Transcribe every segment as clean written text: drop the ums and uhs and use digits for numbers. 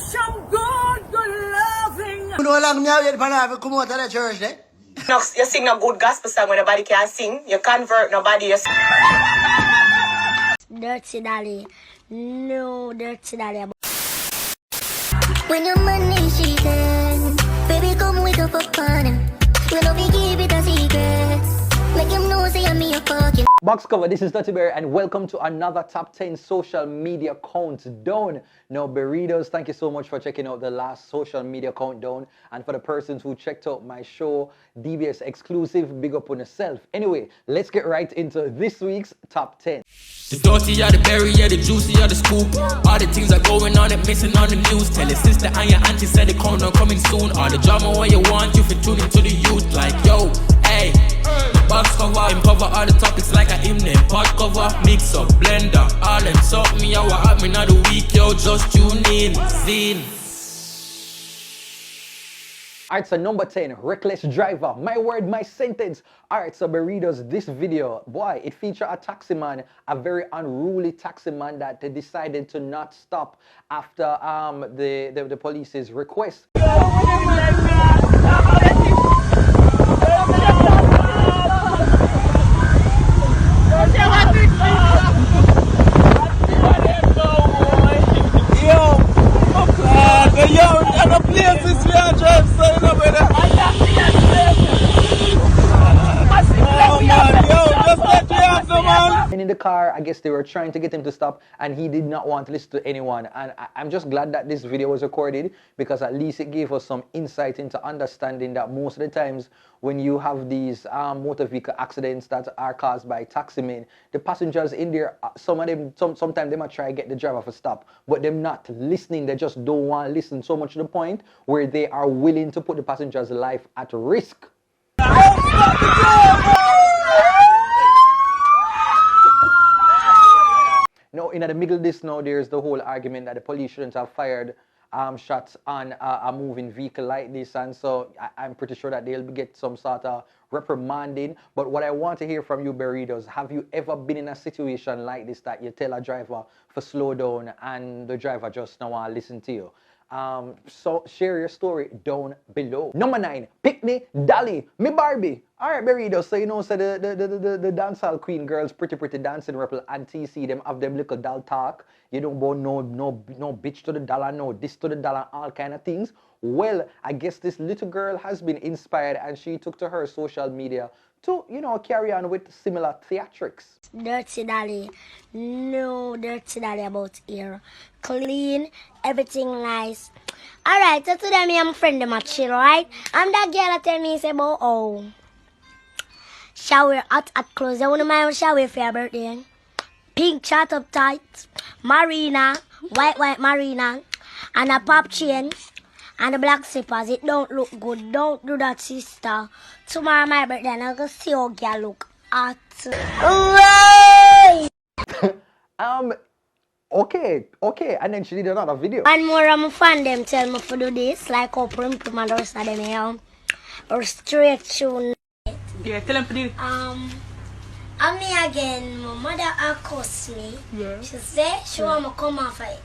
some good loving. You know how long me wait for her to come out of the church, eh? No, you sing a good gospel song when nobody can sing. You convert nobody. Dirty Dolly. No Dirty Dolly. When your money she can, baby come wake up upon. We know we give it a secret. Make him know say I'm me a fucking. Box cover, this is Duttyberry and welcome to another top 10 social media countdown. Now burritos, thank you so much for checking out the last social media countdown, and for the persons who checked out my show, DBS exclusive, big up on yourself. Anyway, let's get right into this week's top 10. The dirty are the berry, yeah, the juicy are the scoop. All the things are going on and missing on the news. Tell your sister and your auntie said the countdown coming soon. All the drama what you want, you fit tune into the youth. Like yo, hey, box cover, cover all the topics like a hymn name. Pot cover, mix up, blender, all them suck me out, what happened of the week, yo, just tune in, zine. Alright, so number 10, reckless driver. My word, my sentence. Alright, so burritos, this video, boy, it featured a taxi man, a very unruly taxi man that they decided to not stop after the police's request. And in the car, I guess they were trying to get him to stop, and he did not want to listen to anyone. And I'm just glad that this video was recorded, because at least it gave us some insight into understanding that most of the times when you have these motor vehicle accidents that are caused by taximen, the passengers in there, some of them, sometimes they might try to get the driver to stop, but them not listening. They just don't want to listen so much to the point where they are willing to put the passenger's life at risk. Now, in the middle of this now, there's the whole argument that the police shouldn't have fired shots on a moving vehicle like this, and so I'm pretty sure that they'll get some sort of reprimanding. But what I want to hear from you, burritos, have you ever been in a situation like this that you tell a driver to slow down and the driver just don't want to listen to you? So share your story down below. Number 9, pick me, Dolly, me Barbie. Alright, burritos, so you know, so the dancehall queen girls, pretty dancing rebel and TC, them have them little doll talk. You don't go no bitch to the dollar, no this to the dollar, all kind of things. Well, I guess this little girl has been inspired, and she took to her social media to, you know, carry on with similar theatrics. Dirty Dolly. No Dirty Dolly about here. Clean, everything nice. Alright, so today me and my friend them a chill, right? And that girl tell me say about shower hot clothes. I want my shower for your birthday. Pink chat up tight, Marina, white Marina, and a pop chain. And the black slippers, it don't look good. Don't do that, sister. Tomorrow my birthday, and I'll go see how girl look hot. Okay. And then she did another video. One more of my fan them tell me to do this, like how prim and the rest of them here. Or straight tune. Yeah, tell him to do it. And me again, my mother accused me. Yeah. She said she want me come off it.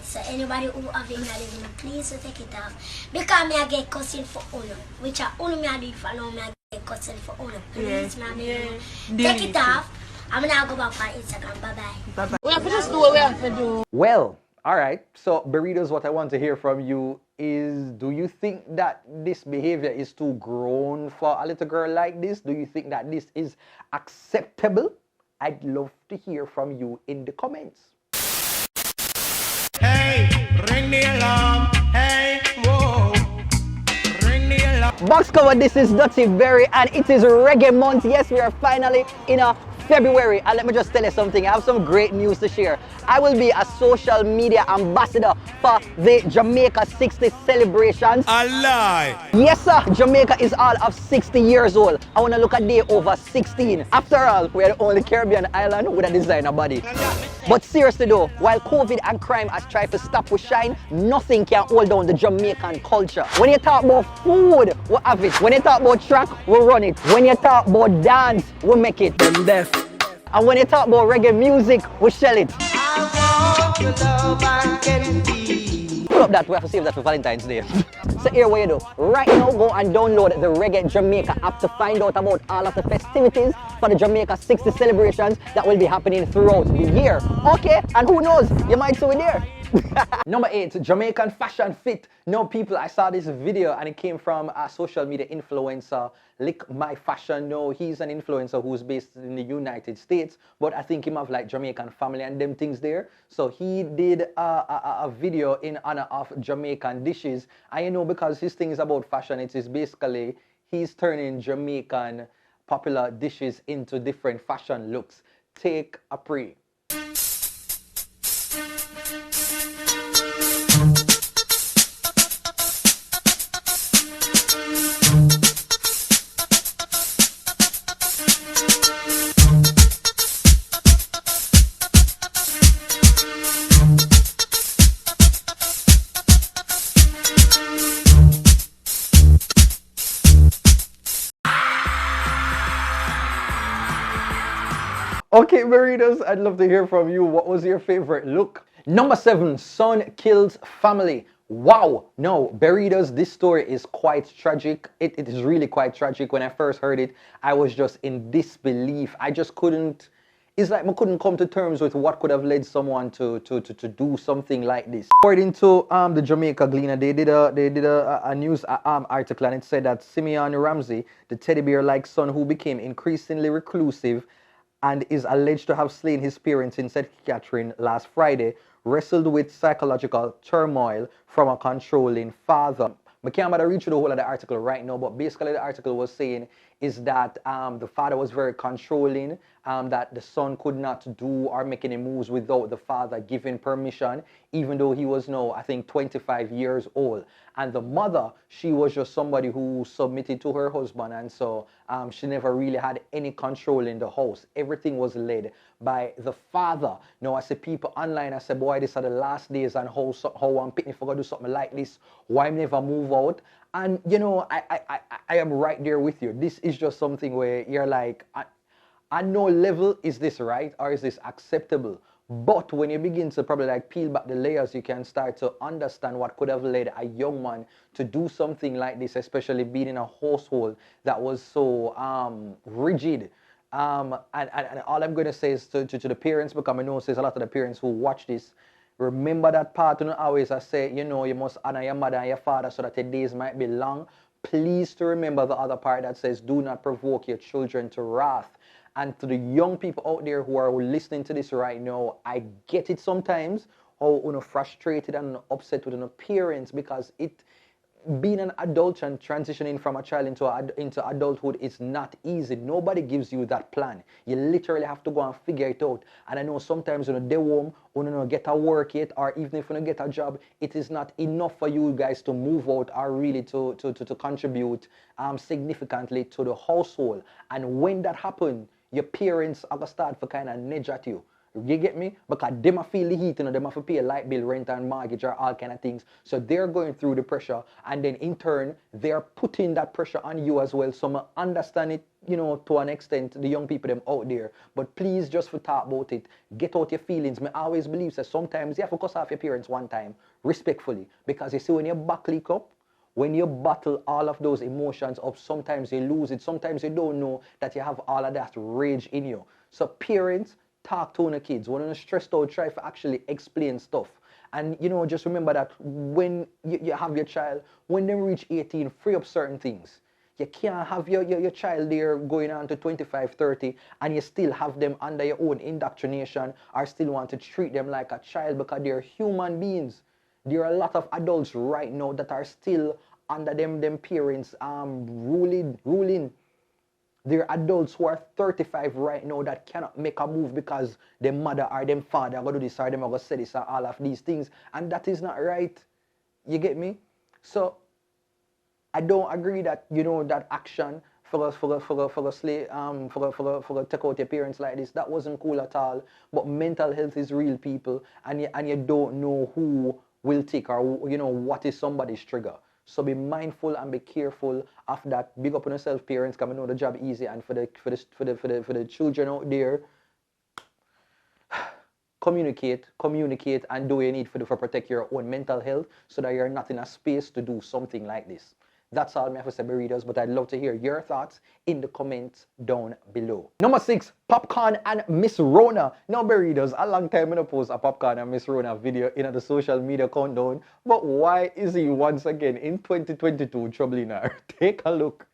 So anybody who have in living, please take it off. Because me I get cussing for Uno. Which I only me I do it for now, me I get cussing for Uno. Please, me I do it. Take it off. I'm gonna go back on Instagram. Bye-bye. We have to just do what we have to do. Well, alright. So burritos, what I want to hear from you is, do you think that this behavior is too grown for a little girl like this? Do you think that this is acceptable? I'd love to hear from you in the comments. Hey, ring the alarm, hey, whoa, ring the alarm. Box cover, this is Duttyberry and it is reggae month. Yes, we are finally in a February, and let me just tell you something. I have some great news to share. I will be a social media ambassador for the Jamaica 60 celebrations. A lie. Yes, sir. Jamaica is all of 60 years old. I want to look at day over 16. After all, we are the only Caribbean island with a designer body. But seriously though, while COVID and crime has tried to stop with shine, nothing can hold down the Jamaican culture. When you talk about food, we have it. When you talk about track, we run it. When you talk about dance, we make it. Them deaf. And when you talk about reggae music, we shell it. I want your love and candy. pull up that, we have to save that for Valentine's Day. So here what you do. Right now, go and download the Reggae Jamaica app to find out about all of the festivities for the Jamaica 60 celebrations that will be happening throughout the year. Okay, and who knows, you might see it there. Number 8, Jamaican fashion fit. No, people, I saw this video and it came from a social media influencer, Lick My Fashion. No, he's an influencer who's based in the United States, but I think he have like Jamaican family and them things there. So he did a video in honor of Jamaican dishes. And you know, because his thing is about fashion, it is basically he's turning Jamaican popular dishes into different fashion looks. Take a pre. Okay, Burritos, I'd love to hear from you. What was your favorite look? Number 7, son kills family. Wow. No, Burritos, this story is quite tragic. It is really quite tragic. When I first heard it, I was just in disbelief. I just couldn't, it's like I couldn't come to terms with what could have led someone to do something like this. According to the Jamaica Gleaner, they did a news article, and it said that Simeon Ramsey, the teddy bear-like son who became increasingly reclusive and is alleged to have slain his parents in St. Catherine last Friday, wrestled with psychological turmoil from a controlling father. I can't bother read through the whole of the article right now, but basically the article was saying is that the father was very controlling, that the son could not do or make any moves without the father giving permission, even though he was now, I think, 25 years old. And the mother, she was just somebody who submitted to her husband, and so she never really had any control in the house. Everything was led by the father. Now, I see people online, I say, boy, these are the last days, and how I'm picking for God to do something like this, why I never move out. And, you know, I am right there with you. This is just something where you're like, at no level is this right or is this acceptable. But when you begin to probably like peel back the layers, you can start to understand what could have led a young man to do something like this, especially being in a household that was so rigid. And all I'm going to say is to the parents, because I know there's a lot of the parents who watch this, remember that part, you know, always I say, you know, you must honor your mother and your father so that your days might be long. Please to remember the other part that says, do not provoke your children to wrath. And to the young people out there who are listening to this right now, I get it sometimes, how frustrated and upset with an appearance, because being an adult and transitioning from a child into adulthood is not easy. Nobody gives you that plan. You literally have to go and figure it out. And I know sometimes when they home, when you get a work yet, or even if you don't get a job, it is not enough for you guys to move out or really to contribute significantly to the household. And when that happens, your parents are going to start to kind of nudge at you. You get me? Because they might feel the heat, you know, they might have to pay a light bill, rent and mortgage or all kind of things. So they're going through the pressure, and then in turn, they're putting that pressure on you as well. So I understand it, you know, to an extent, the young people them out there. But please, just for talk about it, get out your feelings. I always believe that sometimes you have to cuss off your parents one time, respectfully. Because you see, when your back leak up, when you bottle all of those emotions up, sometimes you lose it. Sometimes you don't know that you have all of that rage in you. So parents, talk to your kids. When you're stressed out, try to actually explain stuff. And, you know, just remember that when you have your child, when they reach 18, free up certain things. You can't have your child there going on to 25, 30, and you still have them under your own indoctrination, or still want to treat them like a child, because they're human beings. There are a lot of adults right now that are still under them parents ruling. There are adults who are 35 right now that cannot make a move because their mother or their father are going to do this or them are going to say this or all of these things. And that is not right. You get me? So I don't agree that, you know, that action for take out your parents like this, that wasn't cool at all. But mental health is real, people, and you don't know who will take, or, you know, what is somebody's trigger. So be mindful and be careful of that. Big up on yourself, parents, because I know the job easy. And for the children out there, communicate, and do what you need for protect your own mental health so that you're not in a space to do something like this. That's all I have to say, readers, but I'd love to hear your thoughts in the comments down below. Number 6, Popcorn and Miss Rona. Now, readers, a long time I post a Popcorn and Miss Rona video in the social media countdown, but why is he once again in 2022 troubling her? Take a look.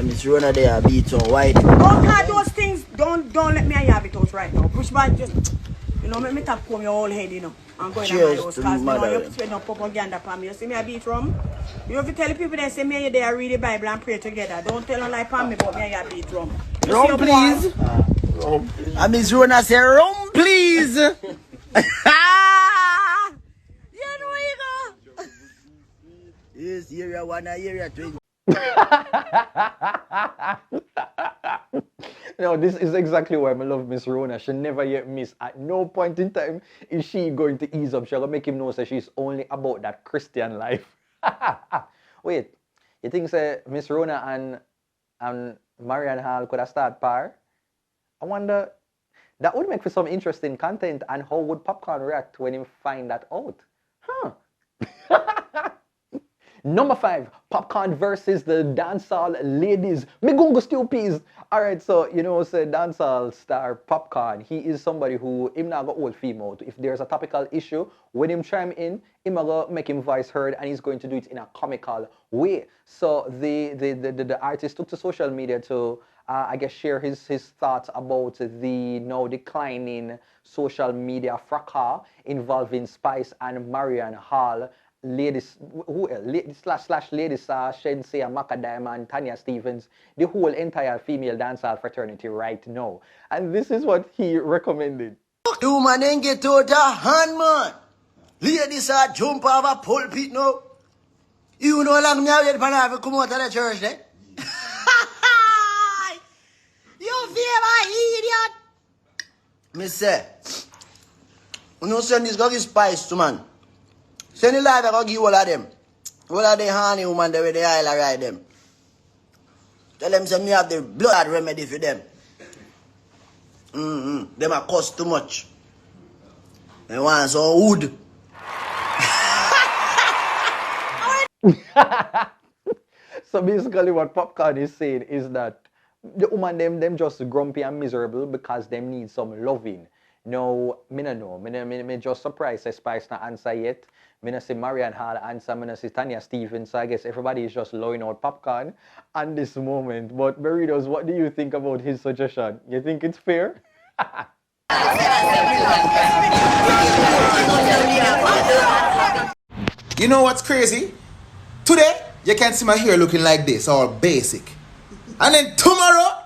Miss Rona there beat on white. Don't cut those things. Don't let me have it out right now. Push back just, make me tap comb your whole head, I'm going Cheers to my house to because mother. you're spreading up propaganda for me. You see me a beat rum? You have to tell the people that say me and you there read the Bible and pray together. Don't tell them like for me but me and you beat rum. You Rum, see please. And Miss Rona say, rum, please. You know where you go. Yes, area 1 and area 20. No, this is exactly why I love Miss Rona. She never yet miss. At no point in time is she going to ease up. She's going to make him know that she's only about that Christian life. Wait, you think say Miss Rona and Marion Hall could have started par? I wonder, that would make for some interesting content, and how would Popcorn react when he find that out? Huh. Number 5, Popcorn versus the Dancehall ladies. Migungo Stupies. Alright, so say Dancehall star Popcorn, he is somebody who him not go old female. If there's a topical issue, when him chime in, him go make him voice heard, and he's going to do it in a comical way. So the artist took to social media to I guess share his thoughts about the now declining social media fracas involving Spice and Marion Hall. Ladies, slash ladies, Shenseea, Macadam, and Tanya Stevens, the whole entire female dancehall fraternity right now. And this is what he recommended. You man ain't get out a hand, man. Ladies are jump off a pulpit now. You know long me wait for her to come out of the church, eh? You feel my idiot? Me say, you know send this guy Spice to man. Send the life I go give all of them. All of the honey woman there with the oil I ride them. Tell them say me have the blood remedy for them. Them are cost too much. They want some wood. So basically what Popcorn is saying is that the woman them just grumpy and miserable because them need some loving. No, me no know. Me just surprised say Spice not answer yet. Me no see Marion Hall answer. Me no see Tanya Stevens. So I guess everybody is just lowing out Popcorn at this moment. But Burritos, what do you think about his suggestion? You think it's fair? You know what's crazy? Today, you can see my hair looking like this, all basic. And then tomorrow,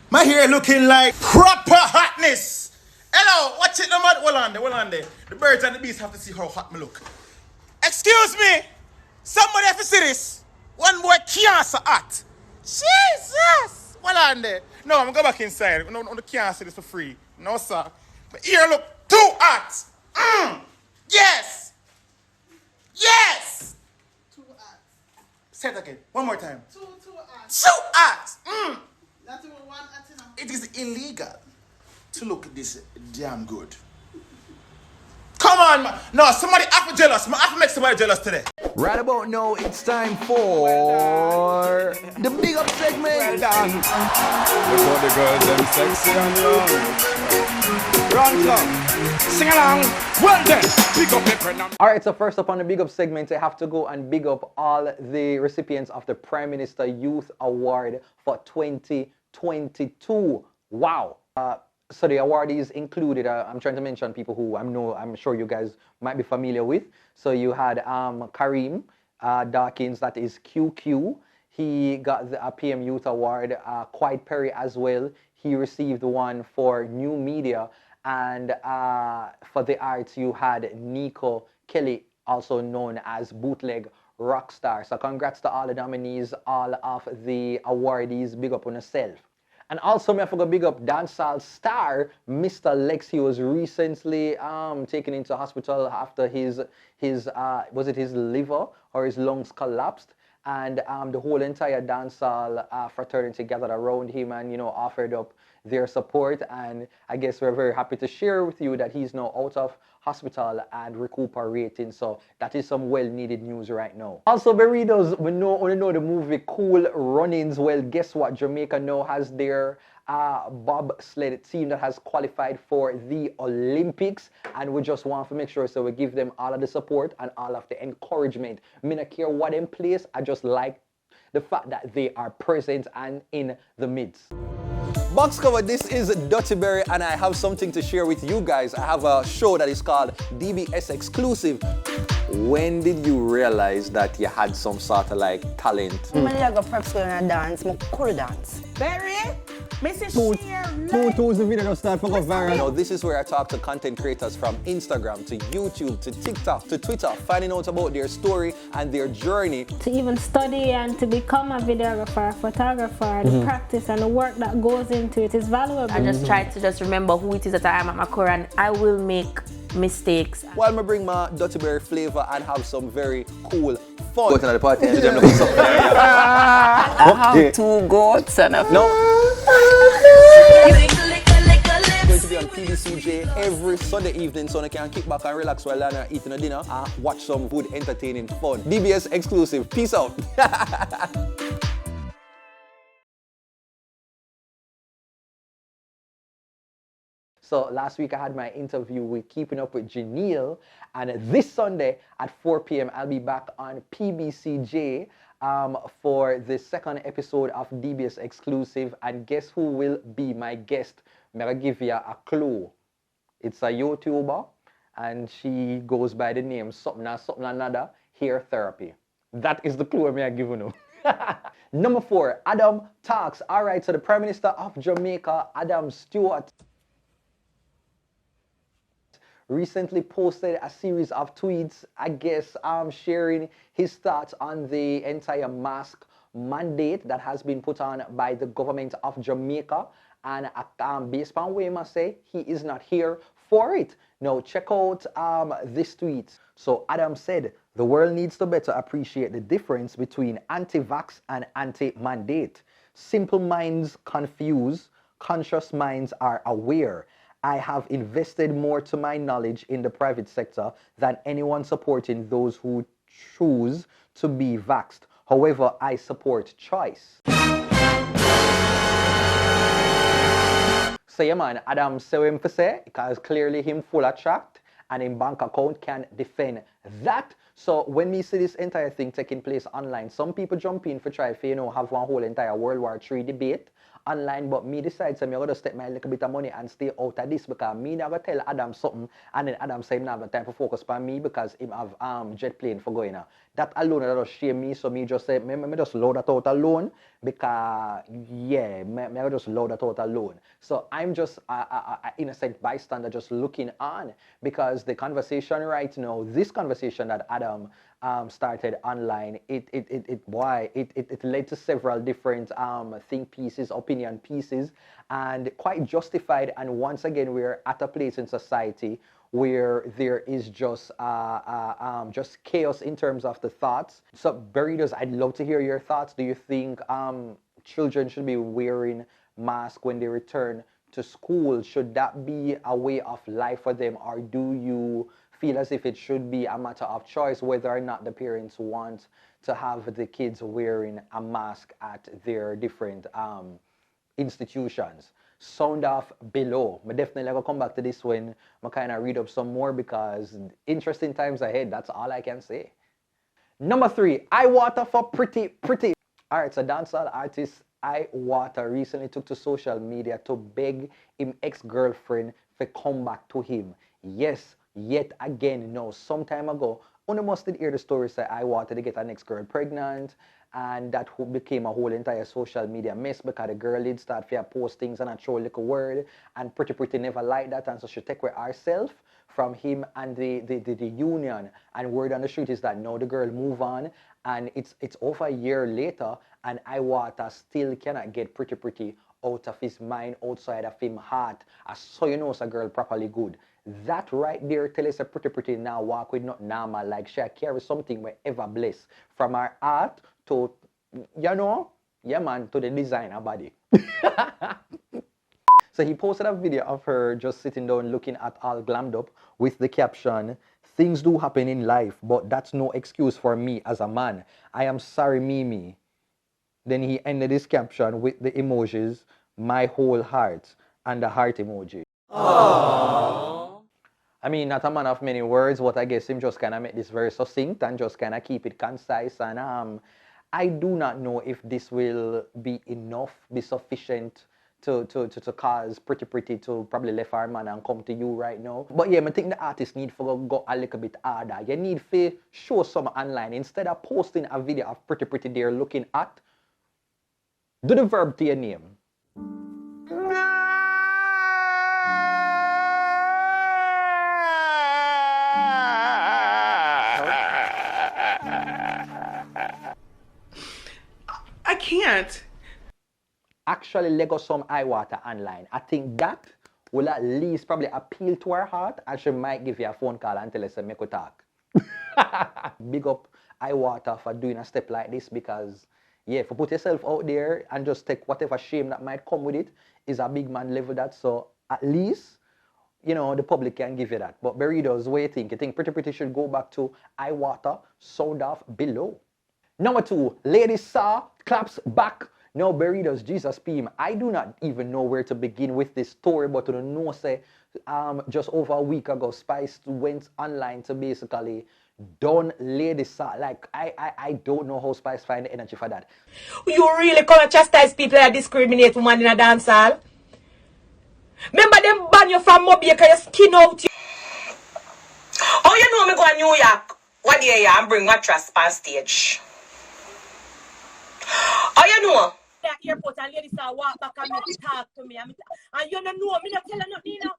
my hair looking like proper hotness. Hello, watch it, no matter. Hold on there. The birds and the bees have to see how hot me look. Excuse me, somebody have to see this. One boy can't so hot. Jesus! Hold on there. No, I'm gonna go back inside. No, can't see this for free. No, sir. My ear look too hot. Yes! Yes! Too hot. Say it again. One more time. Too hot. Too hot! Not even one hot enough. It is illegal to look this damn good. Come on, man. No, somebody have to jealous. I have to make somebody jealous today. Right about now, it's time for the big up segment. Well done. Before the girls them sexy and young. Run club. Sing along. Well then, big up your friend. Alright, so first up on the big up segment, I have to go and big up all the recipients of the Prime Minister Youth Award for 2022. Wow. So the awardees included, I'm trying to mention people who I'm sure you guys might be familiar with. So you had Kareem Dawkins, that is QQ. He got the PM Youth Award. Quiet Perry as well. He received one for New Media. And for the arts, you had Nico Kelly, also known as Bootleg Rockstar. So congrats to all the nominees, all of the awardees. Big up on yourself. And also, I forgot big up dancehall star Mr. Lex. He was recently taken into hospital after his was it his liver or his lungs collapsed, and the whole entire dancehall fraternity gathered around him and offered up their support, and I guess we're very happy to share with you that he's now out of hospital and recuperating. So that is some well-needed news right now. Also, Burritos, we only know the movie Cool Runnings. Well, guess what? Jamaica now has their bobsled team that has qualified for the Olympics, and we just want to make sure so we give them all of the support and all of the encouragement. Me not care what in place, I just like the fact that they are present and in the midst. Box cover, this is Duttyberry, and I have something to share with you guys. I have a show that is called DBS Exclusive. When did you realize that you had some sort of like talent? When I go prep school and I dance, I could dance. Berry, Mrs. Two the video just start for viral. Now, this is where I talk to content creators from Instagram to YouTube to TikTok to Twitter, finding out about their story and their journey. To even study and to become a videographer, photographer, the practice and the work that goes into it is valuable. I just try to just remember who it is that I am at my core, and I will make mistakes. While I bring my Duttyberry flavor and have some very cool fun. Go to the party and do them look something. I have 2 goats and a... Going to be on PBCJ every Sunday evening, so I can kick back and relax while I'm eating a dinner and watch some good, entertaining fun. DBS exclusive. Peace out. So last week I had my interview with Keeping Up with Janelle, and this Sunday at 4 p.m. I'll be back on PBCJ for the second episode of DBS Exclusive, and guess who will be my guest? I'm gonna give you a clue. It's a YouTuber, and she goes by the name something another hair therapy. That is the clue I'm gonna give you now. Number 4, Adam Talks. All right, so the Prime Minister of Jamaica, Adam Stewart, recently posted a series of tweets, I guess, sharing his thoughts on the entire mask mandate that has been put on by the government of Jamaica. And based on what he must say, he is not here for it. Now, check out this tweet. So Adam said, the world needs to better appreciate the difference between anti-vax and anti-mandate. Simple minds confuse, conscious minds are aware. I have invested more to my knowledge in the private sector than anyone supporting those who choose to be vaxxed. However, I support choice. So yeah man, Adam say him for say, because clearly him full of tract and him bank account can defend that. So when we see this entire thing taking place online, some people jump in for try to, have one whole entire World War III debate online, but me decide so I'm going to step my little bit of money and stay out of this, because me never tell Adam something and then Adam say him not have time for focus on me because him have jet plane for going. That alone that just shame me, so me just say me just load that out alone, because yeah, me just load that out alone. So I'm just a innocent bystander just looking on, because the conversation right now, this conversation that Adam started online, it led to several different think pieces, opinion pieces, and quite justified. And once again, we're at a place in society where there is just chaos in terms of the thoughts. So Burritos, I'd love to hear your thoughts. Do you think children should be wearing masks when they return to school? Should that be a way of life for them, or do you feel as if it should be a matter of choice whether or not the parents want to have the kids wearing a mask at their different institutions? Sound off below. I'm definitely going to come back to this when I kind of read up some more, because interesting times ahead, that's all I can say. Number 3, Iwaata for pretty. Alright, so dancehall artist Iwaata recently took to social media to beg him ex-girlfriend to come back to him. Yes, yet again, no, some time ago, only must did hear the story say Iwaata to get an ex-girl pregnant, and that became a whole entire social media mess, because the girl did start to post things and a throw a little word, and pretty never liked that, and so she take away herself from him and the union. And word on the street is that now the girl move on, and it's over a year later, and Iwaata still cannot get pretty out of his mind, outside of him heart. So you know it's a girl properly good. That right there tell us a pretty now walk with not normal, like she carry something wherever blessed, from her heart to, you know, yeah man, to the designer body. So he posted a video of her just sitting down looking at all glammed up with the caption, "Things do happen in life, but that's no excuse for me as a man. I am sorry, Mimi." Then he ended his caption with the emojis, "My whole heart," and the heart emoji. Aww. I mean, not a man of many words, but I guess him just kind of make this very succinct and just kind of keep it concise. And I do not know if this will be enough, be sufficient to cause Pretty to probably left our man and come to you right now. But yeah, I think the artist need to go a little bit harder. You need to show some online. Instead of posting a video of Pretty there looking at, do the verb to your name. I can't. Actually, Lego some Iwaata online. I think that will at least probably appeal to her heart, and she might give you a phone call and tell us, make we talk. Big up Iwaata for doing a step like this, because yeah, if you put yourself out there and just take whatever shame that might come with it, is a big man level that. So at least, you know, the public can give you that. But Berrydos, what do you think? You think Pretty should go back to Iwaata, sound off below? Number 2, Lady Saw claps back. Now Berrydos, Jesus P. I do not even know where to begin with this story, but to know say, just over a week ago, Spice went online to basically done Lady Saw. Like, I don't know how Spice find the energy for that. You really come and chastise people that discriminate women in a dancehall? Remember them ban you from Mobi because your skin out. Oh, you know me go to New York. What day and bring mattress on stage? Oh, you know? That airport and ladies are walk back and make talk to me. And you don't know, me not tell her nothing, you know.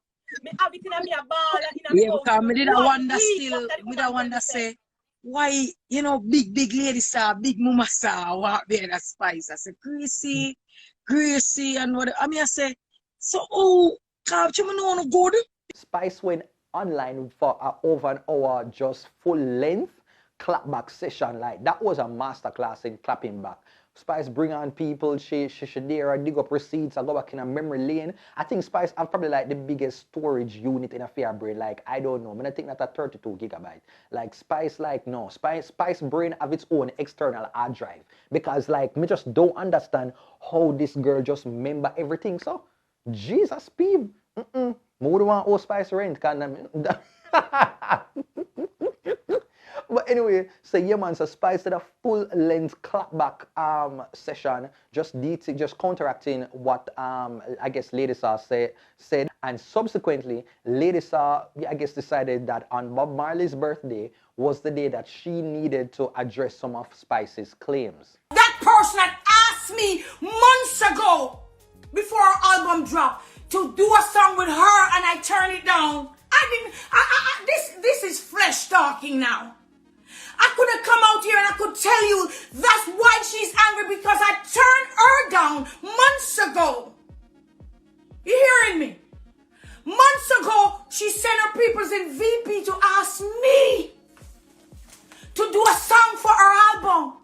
Me have it in a ball in a yeah, because me did a wonder still, me did a wonder say, why, you know, big lady saw, big mama saw walk there that Spice. I say, Gracie, and what, I mean, I say, so, oh, can't you know good? Spice went online for over an hour, just full length clapback session. Like, that was a masterclass in clapping back. Spice bring on people, she there, dig up receipts, I go back in a memory lane. I think Spice have probably like the biggest storage unit in a fair brain. Like, I don't know, I think that's a 32 gigabyte. Like, Spice, like, no, Spice brain have its own external hard drive. Because, like, me just don't understand how this girl just remember everything. So, Jesus, Peeb. More than one old Spice rent, But anyway, so yeah man, so Spice did a full-length clapback session, just counteracting what I guess Lady Saw said, and subsequently Lady Saw, I guess, decided that on Bob Marley's birthday was the day that she needed to address some of Spice's claims. That person had asked me months ago, before our album dropped, to do a song with her, and I turned it down. This is flesh talking now. I could have come out here and I could tell you that's why she's angry, because I turned her down months ago. You hearing me? Months ago, she sent her peoples in VP to ask me to do a song for her album.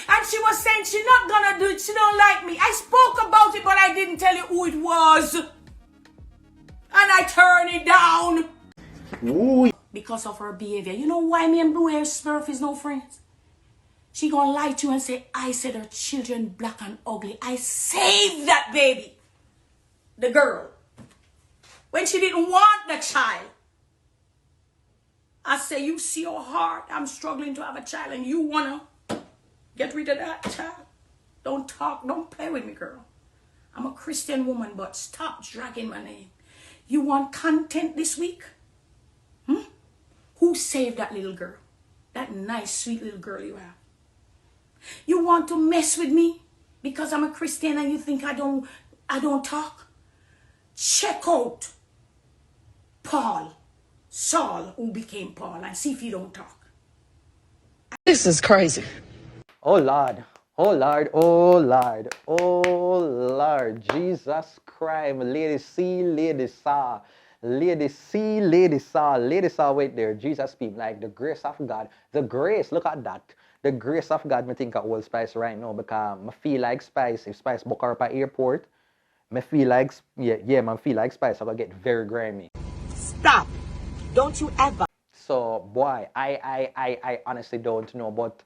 And she was saying she's not gonna do it, she don't like me. I spoke about it, but I didn't tell you who it was. And I turned it down. Ooh. Because of her behavior. You know why me and Blue Hair Smurf is no friends? She gonna lie to you and say, I said her children black and ugly. I saved that baby. The girl. When she didn't want the child. I say, you see how hard I'm struggling to have a child and you wanna get rid of that child? Don't talk, don't play with me, girl. I'm a Christian woman, but stop dragging my name. You want content this week? Who saved that little girl? That nice, sweet little girl you have. You want to mess with me because I'm a Christian and you think I don't talk? Check out Saul, who became Paul, and see if you don't talk. This is crazy. Oh Lord, oh Lord, oh Lord, oh Lord, Jesus Christ, Lady C, Lady Saw. Lady C, Lady Saw wait there. Jesus speak, like the grace of God. The grace, look at that. The grace of God, me think of Old Spice right now, because I feel like Spice, if Spice book her up at airport, Me feel like, yeah, man, feel like Spice. I gonna get very grimy. Stop. Don't you ever. So, boy, I honestly don't know. But,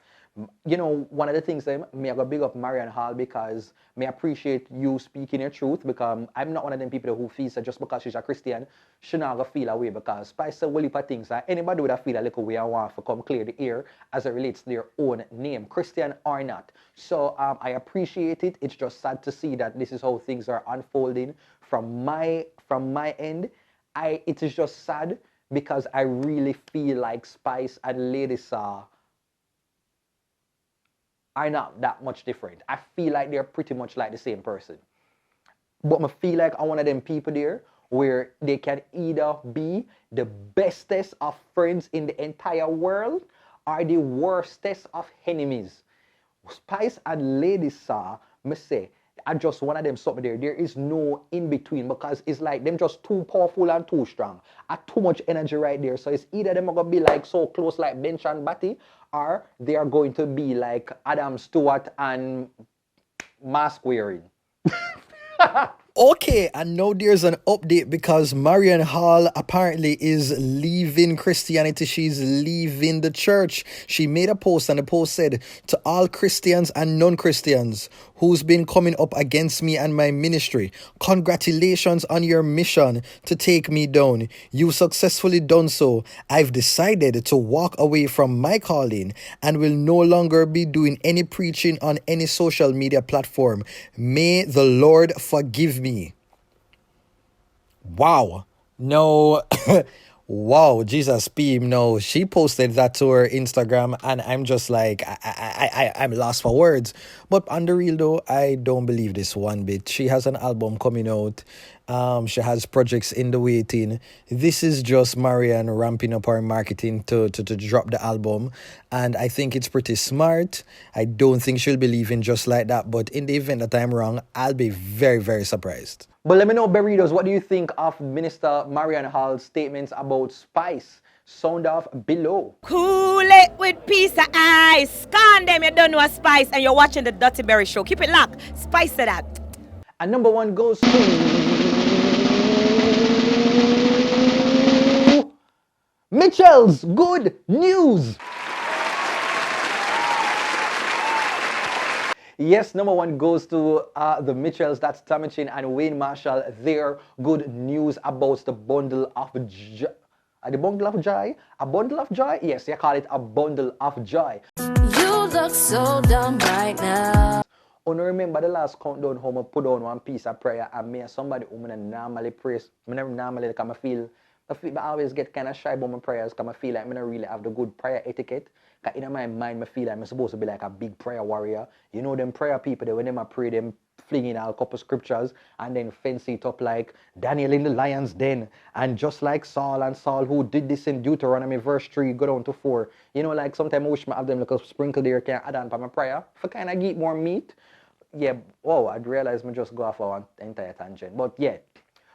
you know, one of the things that me I go big up Marion Hall because me appreciate you speaking your truth because I'm not one of them people who feels that just because she's a Christian, she not gonna feel away because Spice a whole heap of things that anybody would have feel a little way and want to come clear the air as it relates to their own name, Christian or not. So I appreciate it. It's just sad to see that this is how things are unfolding from my end. It is just sad because I really feel like Spice and Lady Saw are not that much different. I feel like they're pretty much like the same person. But I feel like I'm one of them people there where they can either be the bestest of friends in the entire world or the worstest of enemies. Spice and Lady Saw, me say, are just one of them something there. There is no in between because it's like them just too powerful and too strong. Too much energy right there. So it's either them are gonna be like so close like Bench and Batty, or they are going to be like Adam Stewart and mask wearing. Okay, and now there's an update because Marion Hall apparently is leaving Christianity. She's leaving the church. She made a post and the post said, to all Christians and non-Christians who's been coming up against me and my ministry, congratulations on your mission to take me down. You successfully done so. I've decided to walk away from my calling and will no longer be doing any preaching on any social media platform. May the Lord forgive me. Wow. No. Wow, Jesus P. No, she posted that to her Instagram and I'm just like, I'm lost for words. But on the real though, I don't believe this one bit. She has an album coming out. She has projects in the waiting. This is just Marion ramping up her marketing to drop the album. And I think it's pretty smart. I don't think she'll be leaving just like that. But in the event that I'm wrong, I'll be very, very surprised. But let me know, Berritos, what do you think of Minister Marion Hall's statements about Spice? Sound off below. Cool it with piece of ice. Scan them, you don't know a Spice, and you're watching the Dutty Berry Show. Keep it locked. Spice to that. And number one goes to Mitchell's Good News. Yes, number one goes to the Mitchells, that's Tami and Wayne Marshall. Their good news about the bundle of joy. The bundle of joy? A bundle of joy? Yes, you call it a bundle of joy. You look so dumb right now. Oh, no, remember the last countdown how I put on one piece of prayer and me and somebody who I normally praise. I never normally like, I always get kind of shy about my prayers because I feel like I don't really have the good prayer etiquette. Because in my mind, I feel like I'm supposed to be like a big prayer warrior. You know them prayer people, that when them pray, them fling in a couple scriptures and then fancy it up like Daniel in the lion's den. And just like Saul who did this in Deuteronomy verse 3, go down to 4. You know, like sometimes I wish I have them like a sprinkle there can add on for my prayer. For kind of get more meat. Yeah, oh, I'd realize me just go off on an entire tangent. But yeah,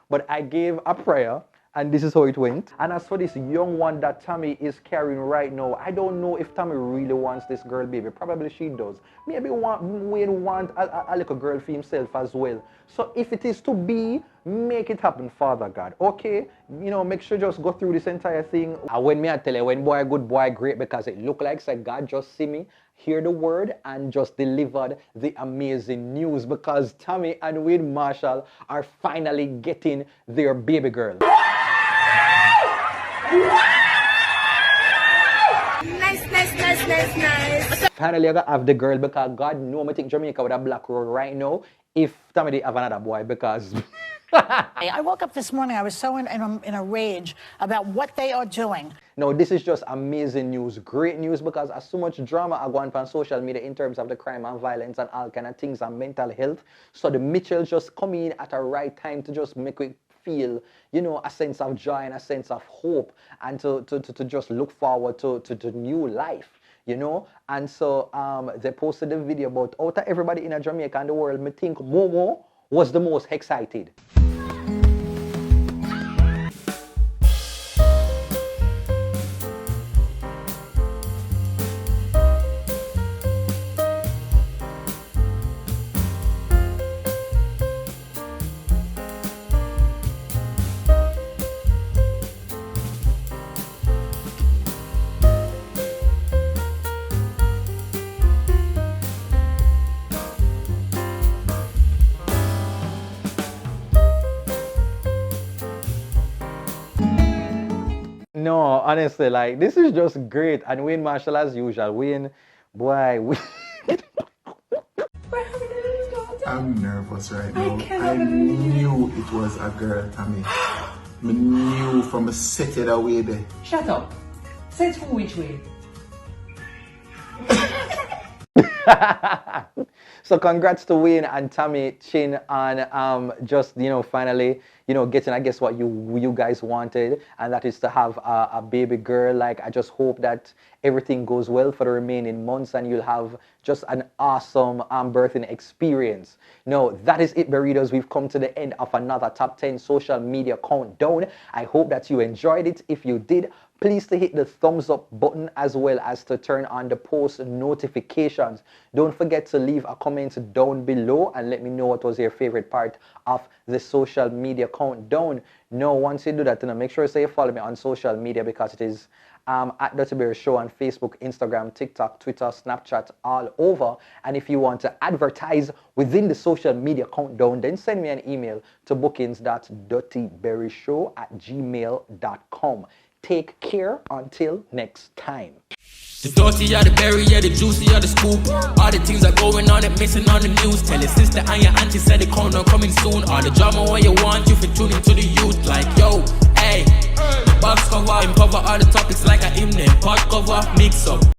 but I gave a prayer. And this is how it went. And as for this young one that Tami is carrying right now, I don't know if Tami really wants this girl baby. Probably she does. Maybe Wayne want a little girl for himself as well. So if it is to be, make it happen, Father God. Okay? You know, make sure just go through this entire thing. And when me I tell you, when boy good, boy great, because it look like said God just see me, hear the word, and just delivered the amazing news because Tami and Wayne Marshall are finally getting their baby girl. Nice. Finally, I gotta have the girl because God know me think Jamaica with a black road right now if Tami did have another boy because... I woke up this morning, I was so in a rage about what they are doing. No, this is just amazing news, great news because there's so much drama are going on social media in terms of the crime and violence and all kind of things and mental health. So the Mitchells just come in at a right time to just make it feel, you know, a sense of joy and a sense of hope and to just look forward to new life, you know. And so they posted a video about out of everybody in Jamaica and the world, me think Momo was the most excited. No, honestly, like, this is just great. And Wayne Marshall, as usual, Wayne, boy, I'm nervous right now. I knew it was a girl, Tami. I knew from a set it away there. Shut up. Say who which way. So congrats to Wayne and Tami Chin on just, you know, finally, you know, getting, I guess, what you guys wanted, and that is to have a baby girl. Like, I just hope that everything goes well for the remaining months and you'll have just an awesome birthing experience. No, that is it, Burritos. We've come to the end of another Top 10 social media countdown. I hope that you enjoyed it. If you did, please to hit the thumbs up button as well as to turn on the post notifications. Don't forget to leave a comment down below and let me know what was your favorite part of the social media countdown. No, once you do that, make sure you follow me on social media, because it is at TheDuttyBerryShow on Facebook, Instagram, TikTok, Twitter, Snapchat, all over. And if you want to advertise within the social media countdown, then send me an email to bookings.duttyberryshow@gmail.com. Take care until next time. The dirty or the berry, yeah, the juicy or the scoop. All the things that going on that missing on the news. Tell your sister and your auntie said the corner coming soon. All the drama what you want, you for tuning to the youth. Like, yo, hey, the box cover, uncover all the topics like a hymn, pod cover, mix up.